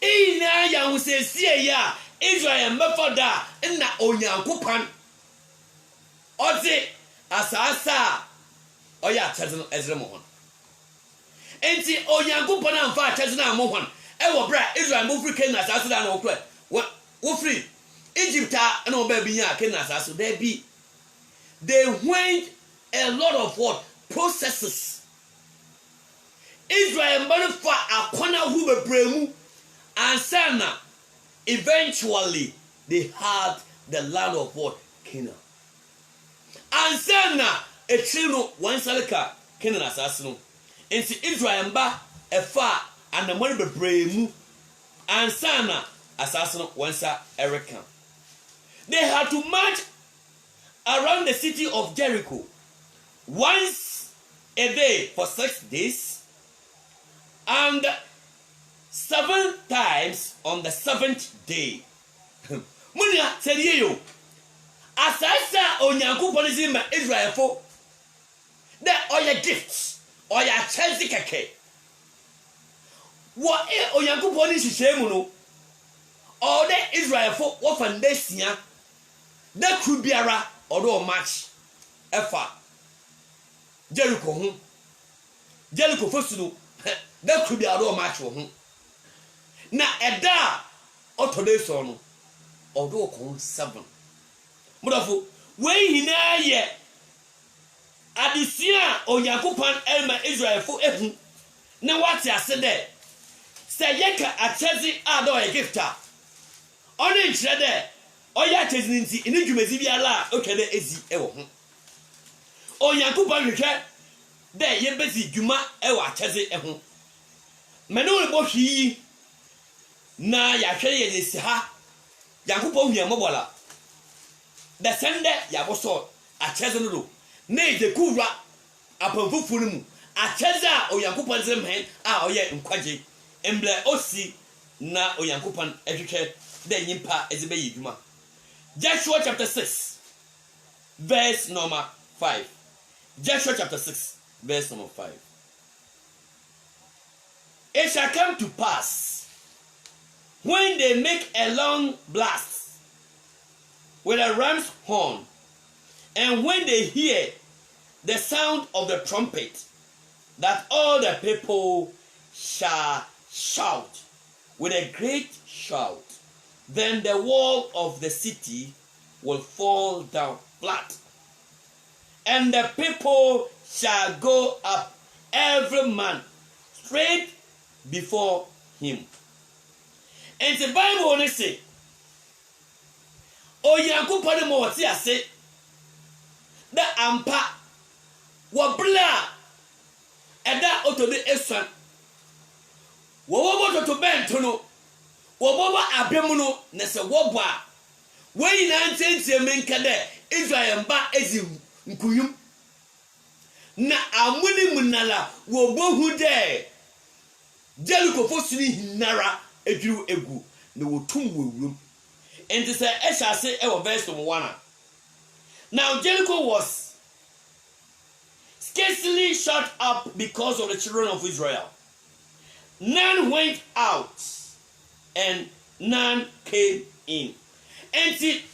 Ina ya husesie ya Israel mbefoda na onyankopon ozi asasa oya atezeno ezremo hon. Enti onyankopon amfa atezeno amohon e wo bra Israel mo free Canaan asasa da na okwe wo free Egypt na oba binya Canaan asasa there be. They went a lot of what processes. Israel mbana fa akona hu bebremu. And sana, eventually they had the land of what? Canaan. And sana, a chino one salika Canaan assassin. And see Israel ba a far and the money be brave. And sana assassin one sa Erican. They had to march around the city of Jericho once a day for 6 days, and 7 times on the 7th day. Munya sediye yo. Asasa onyankopon zima Israel fo. The oya gifts, oya chance keke. Wo onyankopon ni hihye mu no. All the Israel fo wo fandasia. The krubiara odo match efa Jericho ho. Jericho fo sunu. The krubiara odo match wo ho. Na eda otodeso no odo kon 7. Mudafo we hina ye adisia onyankopon elma Israel fo ehu na wate ase de se yeka atezi ado e gifta oni nchire de oya atezi nti eni dwumezi bia la okede ezi ewo ho onyankopon hwehwe de ye bezi dwuma ewo atezi ehu meno bo hwi na ya hwere ye desi ha yankopon hia mobola the sende ya boso ateze no do na de kuwra apamfufu no mu ateze a oyankopon zemhen a oye nkwagye emble osi na onyankopon ehwehwe da nyimpa ezebe yidwuma. Joshua chapter 6 verse number 5. Joshua chapter 6 verse number 5. It shall come to pass when they make a long blast with a ram's horn, and when they hear the sound of the trumpet, that all the people shall shout with a great shout. Then the wall of the city will fall down flat, and the people shall go up, every man straight before him. And the Bible only say, "O Yankupon mo wati ase, da ampa wabla eda otode esan, wobo to bento no, wobo abemu no, na se wobo a, we na ntentie menka de Israel mba ezi nkuyum, na amuni munala wobo hu de Jericho fosuni hinara eduru egu na wotum wewurum." And this shall say verse 1. Now Jericho was scarcely shut up because of the children of Israel. None went out and none came in. And see,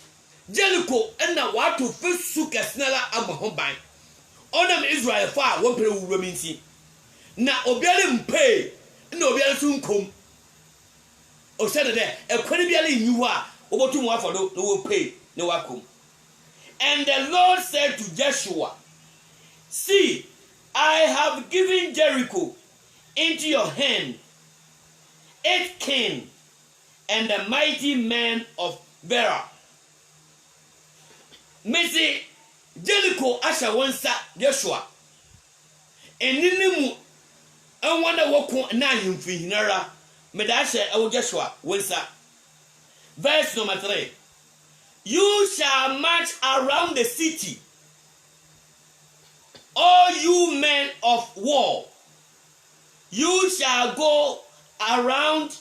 Jericho and the water first suka snella amahoban. Onam Israel far one pere wuminsi. Na obiale mpe na obiale sunkom. O said there, a quanibiali knew what obotum wa for no will pay no wakum. And the Lord said to Joshua, "See, I have given Jericho into your hand, 8 kings and the mighty men of Bera." Mesi Jericho asha wansa Joshua. Eninimu anwanda woko na ahemfi hinara medashe ewo Joshua wansa. Verse number 3. You shall march around the city, all you men of war. You shall go around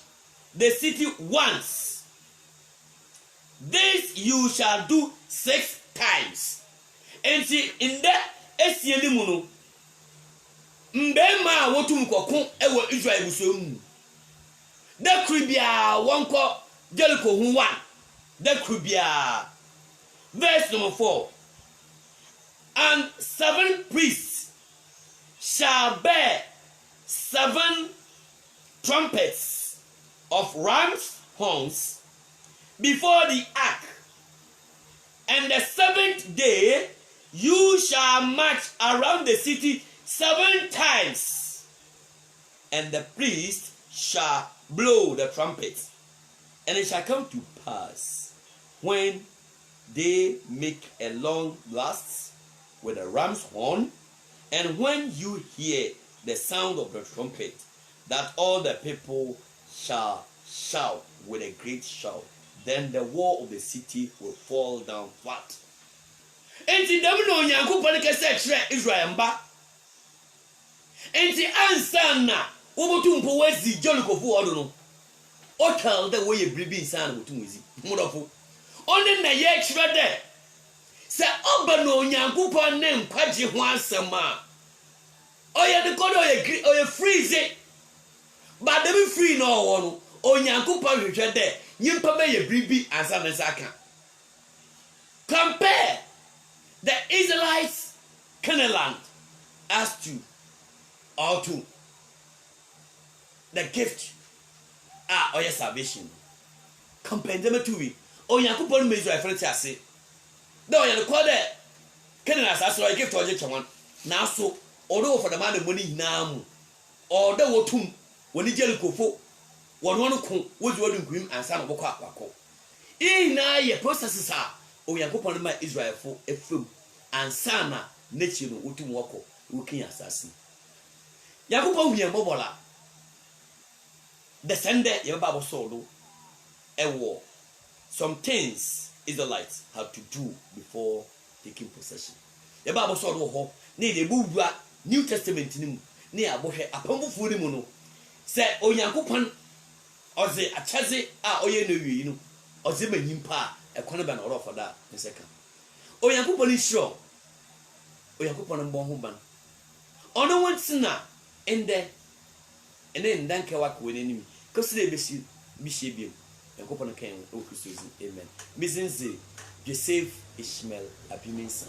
the city once. This you shall do 6 times. And see, in that esienimuno, mbema wotum kokon ewo Israel busom. Da kribia wonko Jericho who one, that could be verse number 4. And 7 priests shall bear 7 trumpets of ram's horns before the ark. And the 7th day you shall march around the city 7 times, and the priest shall blow the trumpets. And it shall come to pass when they make a long blast with a ram's horn, and when you hear the sound of the trumpet, that all the people shall shout with a great shout. Then the wall of the city will fall down flat. Enti damno Onyankopon kese Israel mba. Enti ansana wobotumpo wazi Jericho fu odo no. O tell the way you breathe inside wotumzi. Modofo. Only na ye kire de. Se oba no Onyankopon ne nkwaje ho asema. Oye de kodo oye freeze. But dem free no wo no. Onyankopon hwehwe de. Nyimpa be ye breathe ansa na saka. Compare the Israelites Canaan as to or to the gift or your salvation. Compare them to we. Oh, Yakupon me Israel friends say. No, you call that Canaan as a gift or just one. Now, so although for the man of money now, or the wotum when the Jericho folk, one come was wording grim and son of Boko. In ye processes are. O Yakupon my Israel for a film and sana nature utum wako working assassin. Yakupon we mobola. The sender your Bible solo a war. Some things Israelites have to do before taking possession. The Bible solo ho need a bubwa New Testament nim near Boshe a pump food mono. Say O Yakupon ɔze akyɛze a ɔyɛ no wie no ɔze ma nyimpa a ɛkwan ba na ɔrɔfa da ne sɛka onyankopɔn ni sure onyankopɔn mbɔ ho ban ɔno wontina ende ene ndanka wakɔ n'anim kɔsɛ ebesi bihye biem onyankopɔn kan o Kristo amen mizinze Joseph Ishmael Abimensa.